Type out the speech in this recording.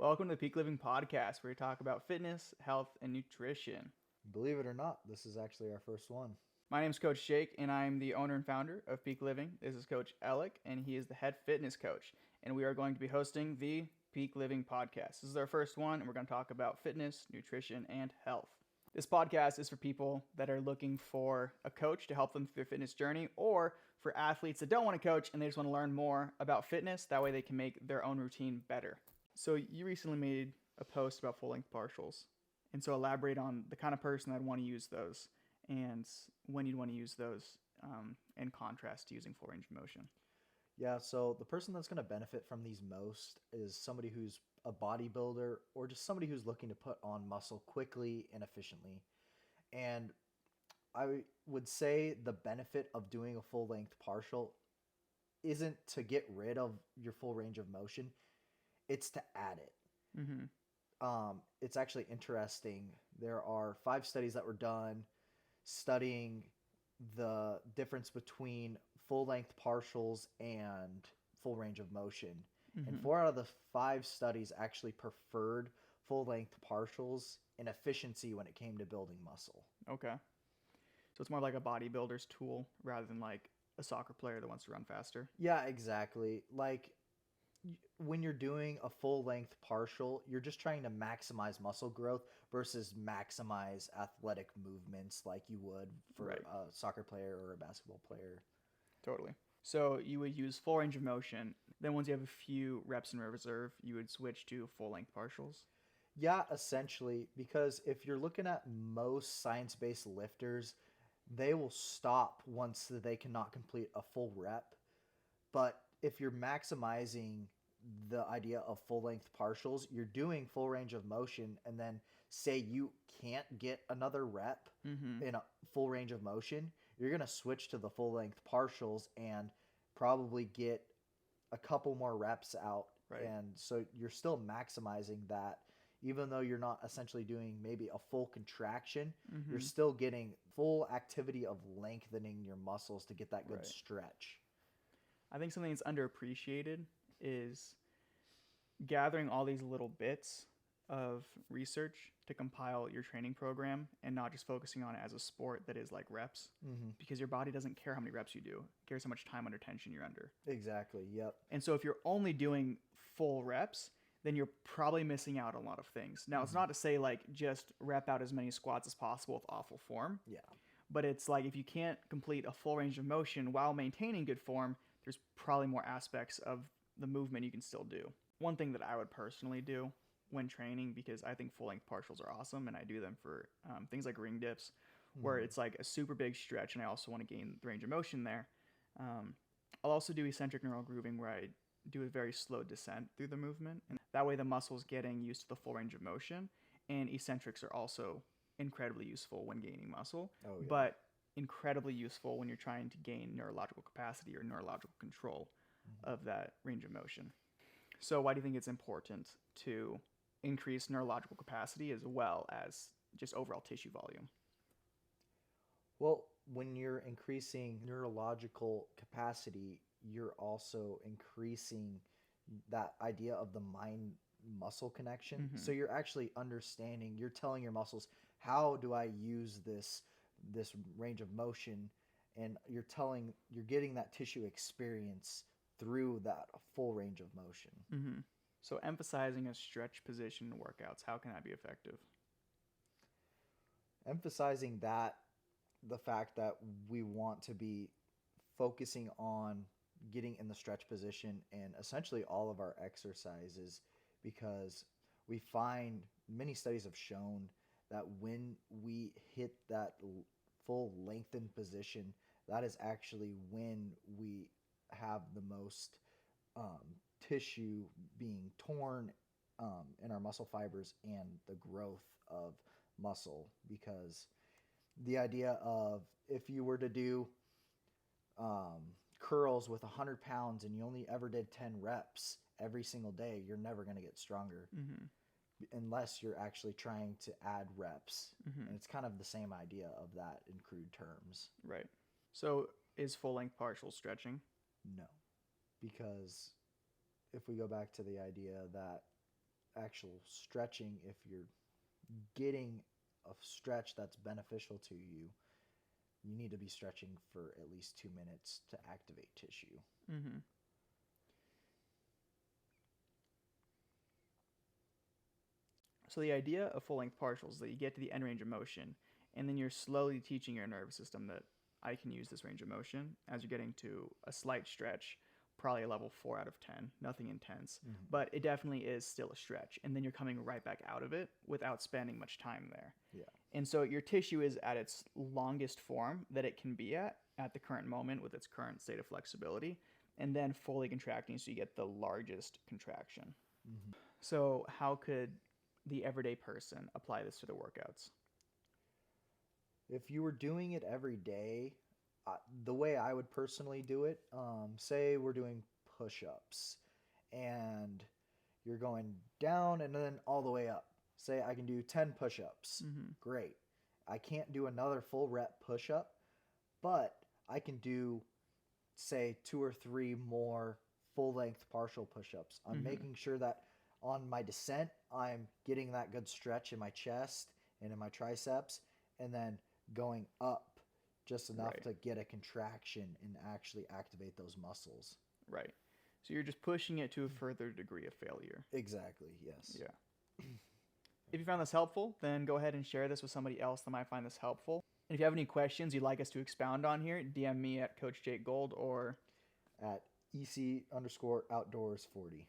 Welcome to the Peak Living Podcast, where we talk about fitness, health, and nutrition. Believe it or not, this is actually our first one. My name is Coach Jake, and I'm the owner and founder of Peak Living. This is Coach Alec, and he is the head fitness coach. And we are going to be hosting the Peak Living Podcast. This is our first one, and we're going to talk about fitness, nutrition, and health. This podcast is for people that are looking for a coach to help them through their fitness journey, or for athletes that don't want to coach and they just want to learn more about fitness. That way they can make their own routine better. So you recently made a post about full-length partials. And so elaborate on the kind of person that'd want to use those and when you'd want to use those in contrast to using full range of motion. Yeah, so the person that's going to benefit from these most is somebody who's a bodybuilder or just somebody who's looking to put on muscle quickly and efficiently. And I would say the benefit of doing a full-length partial isn't to get rid of your full range of motion, it's to add it. It's actually interesting. There are 5 studies that were done studying the difference between full-length partials and full range of motion. And 4 out of the 5 studies actually preferred full-length partials in efficiency when it came to building muscle. Okay. So it's more like a bodybuilder's tool rather than like a soccer player that wants to run faster. Yeah, exactly. Like when you're doing a full-length partial, you're just trying to maximize muscle growth versus maximize athletic movements like you would for a soccer player or a basketball player. Totally. So you would use full range of motion. Then once you have a few reps in reserve, you would switch to full-length partials. Yeah, essentially, because if you're looking at most science-based lifters, they will stop once they cannot complete a full rep. But if you're maximizing the idea of full-length partials, you're doing full range of motion, and then say you can't get another rep in a full range of motion, you're going to switch to the full-length partials and probably get a couple more reps out. Right. And so you're still maximizing that. Even though you're not essentially doing maybe a full contraction, you're still getting full activity of lengthening your muscles to get that good stretch. I think something that's underappreciated is gathering all these little bits of research to compile your training program and not just focusing on it as a sport that is like reps, because your body doesn't care how many reps you do. It cares how much time under tension you're under. Exactly, yep. And so if you're only doing full reps, then you're probably missing out on a lot of things. Now, it's not to say like just rep out as many squats as possible with awful form. Yeah. But it's like if you can't complete a full range of motion while maintaining good form, there's probably more aspects of the movement you can still do. One thing that I would personally do when training, because I think full-length partials are awesome, and I do them for things like ring dips, where it's like a super big stretch, and I also want to gain the range of motion there. I'll also do eccentric neural grooving, where I do a very slow descent through the movement, and that way the muscle's getting used to the full range of motion, and eccentrics are also incredibly useful when gaining muscle, but incredibly useful when you're trying to gain neurological capacity or neurological control of that range of motion. So why do you think it's important to increase neurological capacity as well as just overall tissue volume? Well, when you're increasing neurological capacity, you're also increasing that idea of the mind-muscle connection. So you're actually understanding, you're telling your muscles, how do I use this range of motion? And you're getting that tissue experience through that full range of motion. So emphasizing a stretch position in workouts, how can that be effective? Emphasizing that, the fact that we want to be focusing on getting in the stretch position in essentially all of our exercises, because we find many studies have shown that when we hit that full lengthened position, that is actually when we have the most tissue being torn in our muscle fibers and the growth of muscle. Because the idea of if you were to do curls with 100 pounds and you only ever did 10 reps every single day, you're never going to get stronger unless you're actually trying to add reps. And it's kind of the same idea of that in crude terms. Right. So is full-length partial stretching? No, because if we go back to the idea that actual stretching, if you're getting a stretch that's beneficial to you, you need to be stretching for at least 2 minutes to activate tissue. Mm-hmm. So the idea of full-length partials is that you get to the end range of motion, and then you're slowly teaching your nervous system that I can use this range of motion as you're getting to a slight stretch, probably a level 4 out of 10, nothing intense, but it definitely is still a stretch, and then you're coming right back out of it without spending much time there. Yeah. And so your tissue is at its longest form that it can be at the current moment with its current state of flexibility, and then fully contracting so you get the largest contraction. Mm-hmm. So how could the everyday person apply this to their workouts? If you were doing it every day, the way I would personally do it, say we're doing push-ups and you're going down and then all the way up. Say I can do 10 push-ups. Mm-hmm. Great. I can't do another full rep push-up, but I can do, say, 2 or 3 more full-length partial push-ups. I'm making sure that on my descent, I'm getting that good stretch in my chest and in my triceps, and then going up just enough to get a contraction and actually activate those muscles. Right. So you're just pushing it to a further degree of failure. Exactly, yes. Yeah. If you found this helpful, then go ahead and share this with somebody else that might find this helpful. And if you have any questions you'd like us to expound on here, DM me at Coach Jake Gold or at EC_outdoors40.